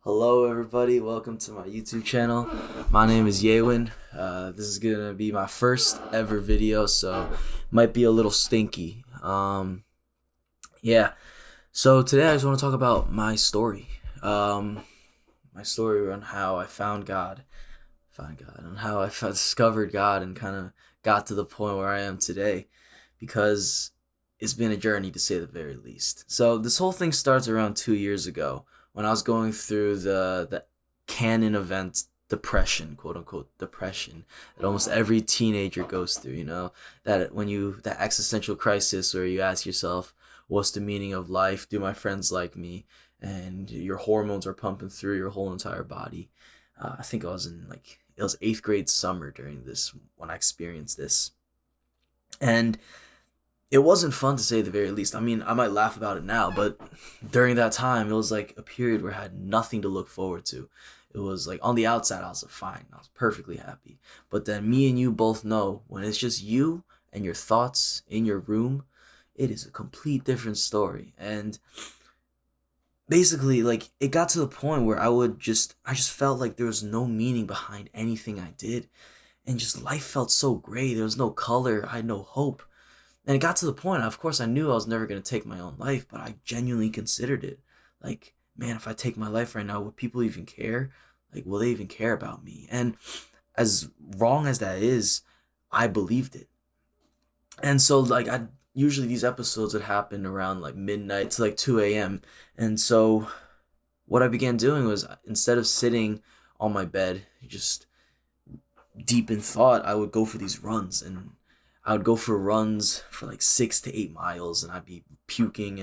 Hello, everybody. Welcome to my YouTube channel. My name is Yewin. This is gonna be my first ever video, so might be a little stinky. Yeah. So today I just want to talk about my story. My story on how I found God, and how I discovered God, and kind of got to the point where I am today, because it's been a journey to say the very least. So this whole thing starts around 2 years ago when I was going through the canon event depression, quote unquote depression, that almost every teenager goes through. That existential crisis where you ask yourself, what's the meaning of life? Do my friends like me? And your hormones are pumping through your whole entire body. I think it was eighth grade summer during this when I experienced this, and it wasn't fun to say the very least. I mean, I might laugh about it now, but during that time, it was like a period where I had nothing to look forward to. It was like on the outside, I was fine. I was perfectly happy. But then me and you both know when it's just you and your thoughts in your room, it is a complete different story. And basically, like, it got to the point where I just felt like there was no meaning behind anything I did. And just life felt so gray. There was no color. I had no hope. And it got to the point, of course, I knew I was never going to take my own life, but I genuinely considered it. Like, man, if I take my life right now, will people even care? Like, will they even care about me? And as wrong as that is, I believed it. And so, like, I usually these episodes would happen around like midnight to like 2 a.m. And so, what I began doing was, instead of sitting on my bed, just deep in thought, I would go for these runs. And I would go for runs for like 6 to 8 miles, and I'd be puking,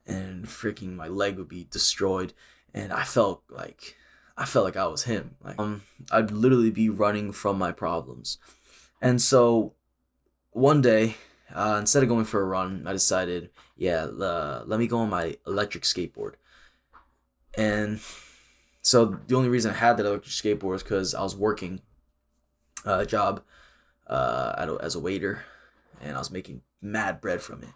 and freaking my leg would be destroyed, and I felt like I was him. I'd literally be running from my problems. And so one day, instead of going for a run, I decided, yeah, let me go on my electric skateboard. And so the only reason I had that electric skateboard is because I was working a job as a waiter, and I was making mad bread from it.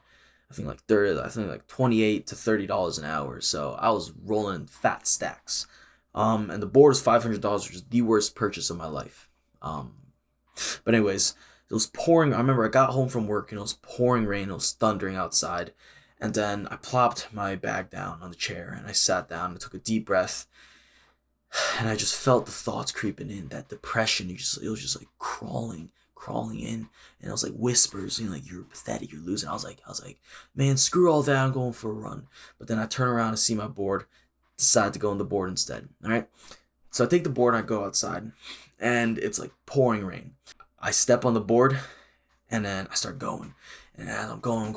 I think like $28 to $30 an hour. So I was rolling fat stacks. And the board is $500, which is the worst purchase of my life. But anyways, it was pouring. I remember I got home from work and it was pouring rain. It was thundering outside, and then I plopped my bag down on the chair and I sat down and took a deep breath, and I just felt the thoughts creeping in. That depression, it was just like crawling in, and it was like whispers, like, you're pathetic, you're losing. I was like, man, screw all that, I'm going for a run. But then I turn around and see my board, decide to go on the board instead. All right, so I take the board and I go outside, and it's like pouring rain. I step on the board, and then I start going, and as I'm going,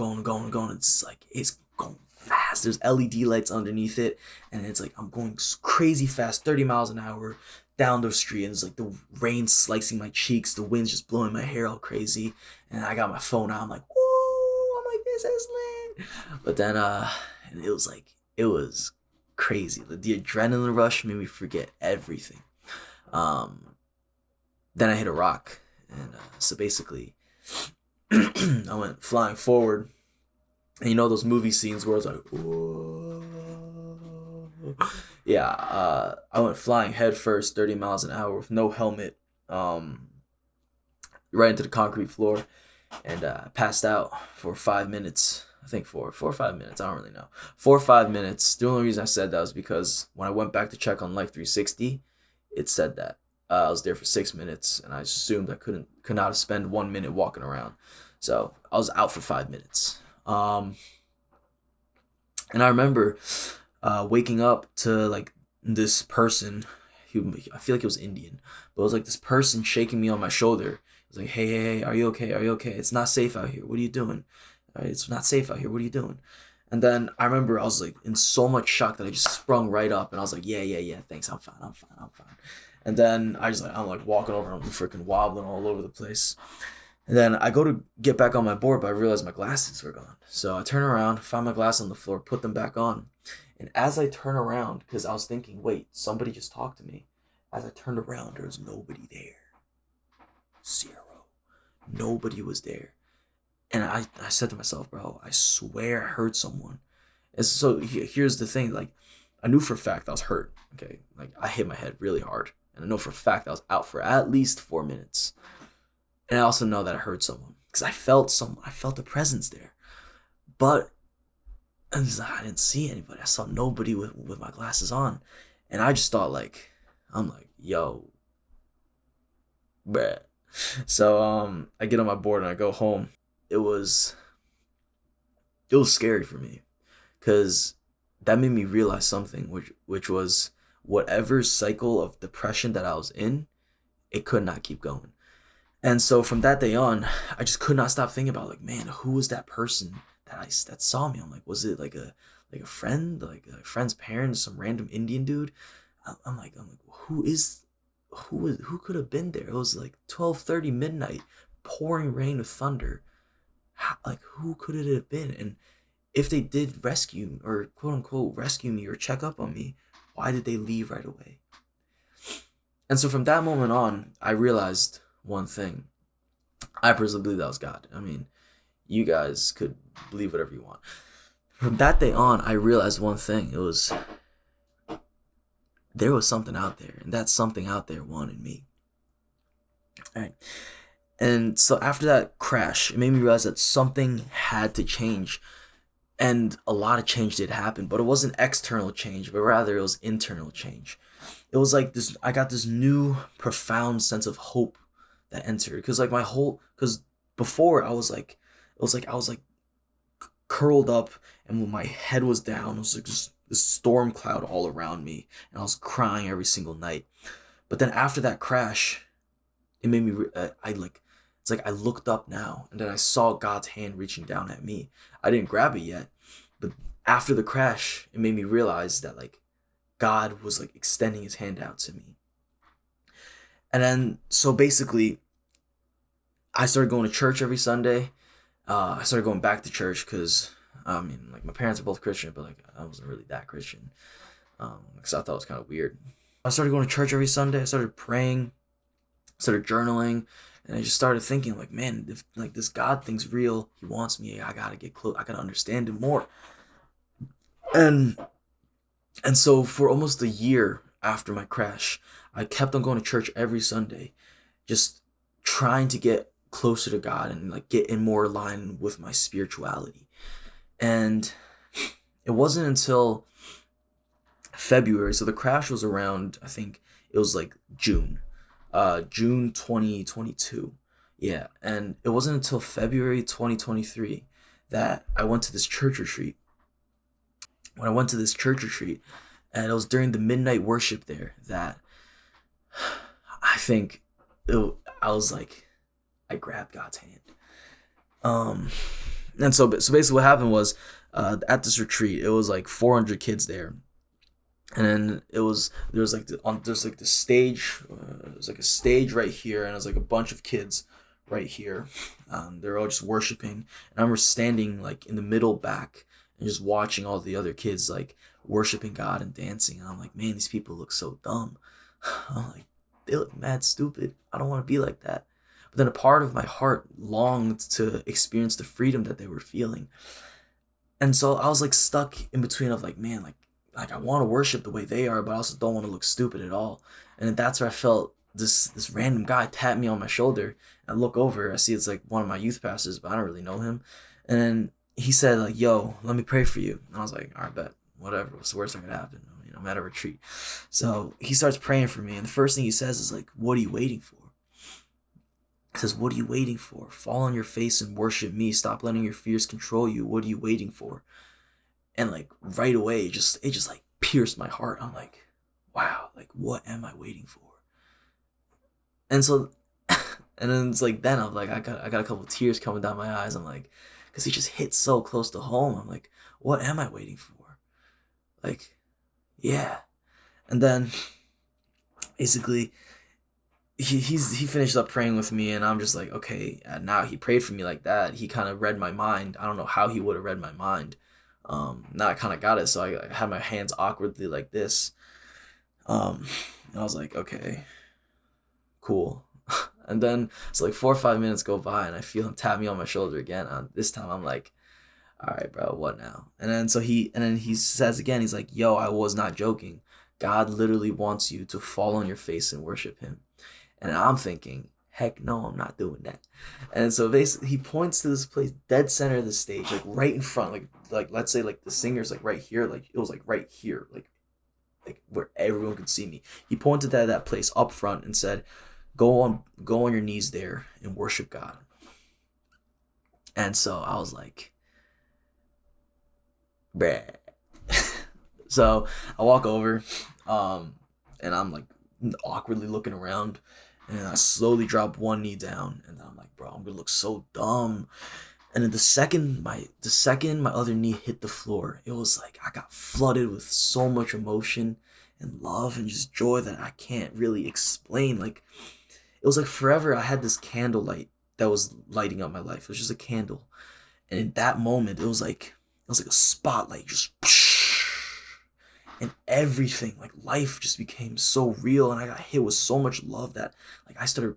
it's going fast. There's LED lights underneath it, and it's like I'm going crazy fast, 30 miles an hour down the street, and it's like the rain slicing my cheeks, the wind's just blowing my hair all crazy, and I got my phone out. I'm like, woo! I'm like, this is lit. But then, and it was crazy. The adrenaline rush made me forget everything. Um, then I hit a rock, and so basically, I went flying forward. And you know those movie scenes where it's like, whoa. Yeah, I went flying head first, 30 miles an hour with no helmet, um, right into the concrete floor, and passed out for 5 minutes. I think four or 5 minutes. I don't really know. 4 or 5 minutes. The only reason I said that was because when I went back to check on Life 360, it said that I was there for 6 minutes, and I assumed I could not spend 1 minute walking around. So I was out for 5 minutes. And I remember waking up to like this person who, I feel like it was Indian, but it was like this person shaking me on my shoulder. It was like, hey, are you okay? Are you okay? It's not safe out here. What are you doing? It's not safe out here. What are you doing? And then I remember I was like in so much shock that I just sprung right up, and I was like, yeah, thanks, I'm fine, I'm fine. And then I'm like walking over, I'm freaking wobbling all over the place. And then I go to get back on my board, but I realize my glasses were gone. So I turn around, find my glasses on the floor, put them back on. And as I turn around, because I was thinking, wait, somebody just talked to me. As I turned around, there was nobody there. Zero. Nobody was there. And I said to myself, bro, I swear I heard someone. And so here's the thing, like, I knew for a fact I was hurt. Okay, like I hit my head really hard, and I know for a fact I was out for at least 4 minutes. And I also know that I hurt someone because I felt the presence there, but I didn't see anybody. I saw nobody with my glasses on, and I just thought like, I'm like, yo, bruh. So I get on my board and I go home. It was scary for me because that made me realize something, which was whatever cycle of depression that I was in, it could not keep going. And so from that day on, I just could not stop thinking about like, man, who was that person that saw me? I'm like, was it like a friend, like a friend's parents, some random Indian dude? I'm like, who could have been there? It was like 12:30 midnight, pouring rain with thunder. Like who could it have been? And if they did rescue or quote unquote rescue me or check up on me, why did they leave right away? And so from that moment on, I realized one thing. I personally believe that was God. I mean, you guys could believe whatever you want. From that day on, I realized one thing. It was there was something out there, and that something out there wanted me. All right. And so after that crash, it made me realize that something had to change. And a lot of change did happen, but it wasn't external change, but rather it was internal change. It was like this, I got this new profound sense of hope that entered. Because before I was like curled up, and when my head was down, it was like just this storm cloud all around me, and I was crying every single night. But then after that crash, it made me, it's like I looked up now, and then I saw God's hand reaching down at me. I didn't grab it yet, but after the crash, it made me realize that like God was like extending his hand out to me. And then, so basically, I started going to church every Sunday. I started going back to church because, I mean, like my parents are both Christian, but like I wasn't really that Christian, because I thought it was kind of weird. I started going to church every Sunday. I started praying, started journaling, and I just started thinking like, man, if like this God thing's real, he wants me. I gotta get close. I gotta understand him more. And so for almost a year after my crash, I kept on going to church every Sunday, just trying to get closer to God and like get in more line with my spirituality. And it wasn't until February, so the crash was around, I think it was like June 2022. Yeah, and it wasn't until February 2023 that I went to this church retreat. When I went to this church retreat, and it was during the midnight worship there that I think I was like, I grabbed God's hand. And so basically what happened was, at this retreat, it was like 400 kids there. And then there's like the stage, it was like a stage right here, and it was like a bunch of kids right here. They're all just worshiping, and I remember standing like in the middle back and just watching all the other kids like worshiping God and dancing. And I'm like, man, these people look so dumb. I'm like, they look mad stupid. I don't want to be like that. But then a part of my heart longed to experience the freedom that they were feeling. And so I was like stuck in between of like, man, like I want to worship the way they are, but I also don't want to look stupid at all. And then that's where I felt this random guy tap me on my shoulder. And I look over, I see it's like one of my youth pastors, but I don't really know him. And then he said like, yo, let me pray for you. And I was like, all right, bet, whatever. What's the worst that could happen? You know, I'm at a retreat. So he starts praying for me, and the first thing he says is like, what are you waiting for? He says, what are you waiting for? Fall on your face and worship me. Stop letting your fears control you. What are you waiting for? And like right away, it just like pierced my heart. I'm like, wow, like what am I waiting for? And so, and then it's like, then I'm like, I got a couple of tears coming down my eyes. I'm like, because he just hit so close to home. I'm like, what am I waiting for? Like, yeah. And then basically he finished up praying with me, and I'm just like, okay, now he prayed for me like that. He kind of read my mind. I don't know how he would have read my mind. Now I kind of got it, so I had my hands awkwardly like this. And I was like, okay, cool. And then it's like 4 or 5 minutes go by, and I feel him tap me on my shoulder again. This time I'm like, all right, bro, what now? And then he says again, he's like, yo, I was not joking. God literally wants you to fall on your face and worship him. And I'm thinking, heck no, I'm not doing that. And so basically he points to this place dead center of the stage, like right in front, like let's say like the singer's like right here, like it was like right here, like where everyone could see me. He pointed to that place up front and said, go on your knees there and worship God. And so I was like, bruh. So I walk over, and I'm like awkwardly looking around, and I slowly drop one knee down, and I'm like, bro, I'm gonna look so dumb. And then the second my other knee hit the floor, it was like I got flooded with so much emotion and love and just joy that I can't really explain. Like it was like forever I had this candlelight that was lighting up my life. It was just a candle. And in that moment, it was like a spotlight just and everything, like life just became so real, and I got hit with so much love that like I started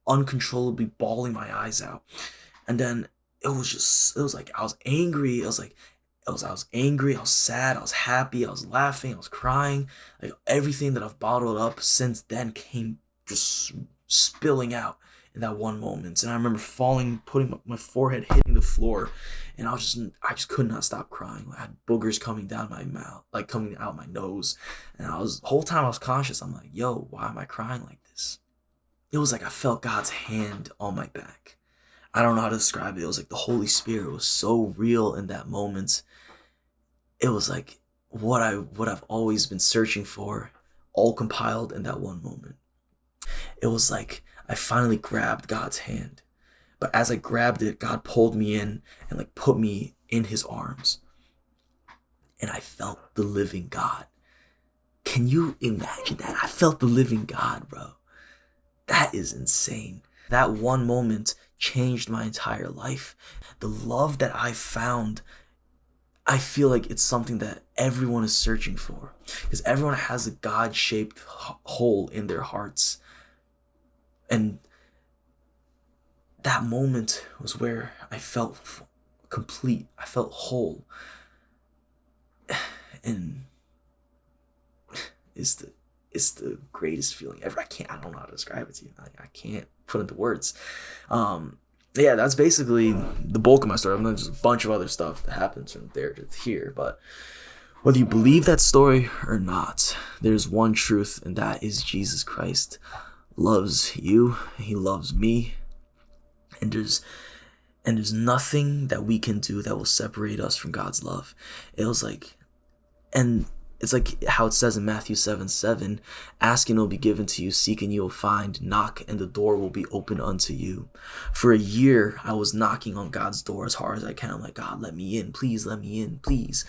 uncontrollably bawling my eyes out. And then it was like I was angry. I was angry, I was sad, I was happy, I was laughing, I was crying. Like everything that I've bottled up since then came just spilling out in that one moment. And I remember falling, putting my forehead hitting the floor, and I just could not stop crying. I had boogers coming down my mouth, like coming out my nose. And the whole time I was conscious, I'm like, yo, why am I crying like this? It was like I felt God's hand on my back. I don't know how to describe it. It was like the Holy Spirit was so real in that moment. It was like what I've always been searching for, all compiled in that one moment. It was like I finally grabbed God's hand. But as I grabbed it, God pulled me in and like put me in his arms. And I felt the living God. Can you imagine that? I felt the living God, bro. That is insane. That one moment changed my entire life. The love that I found, I feel like it's something that everyone is searching for, because everyone has a God-shaped hole in their hearts. And that moment was where I felt complete. I felt whole. And it's the greatest feeling ever. I don't know how to describe it to you. I can't put into words. Yeah, that's basically the bulk of my story. There's a bunch of other stuff that happens from there to here, but whether you believe that story or not, there's one truth, and that is Jesus Christ loves you. He loves me. And there's nothing that we can do that will separate us from God's love. It was like, and it's like how it says in Matthew 7:7, ask and it will be given to you, seek and you will find, knock and the door will be opened unto you. For a year, I was knocking on God's door as hard as I can. I'm like, God, let me in, please, let me in, please.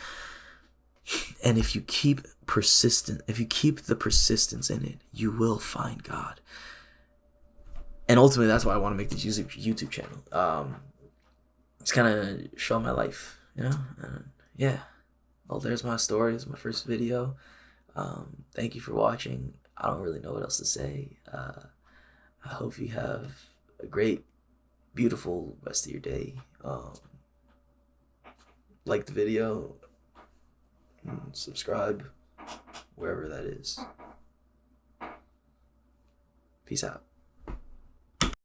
And if you keep the persistence in it, you will find God. And ultimately, that's why I want to make this YouTube channel. Just kind of show my life, yeah. Well, there's my story. It's my first video. Thank you for watching. I don't really know what else to say. I hope you have a great, beautiful rest of your day. Like the video, and subscribe, wherever that is. Peace out.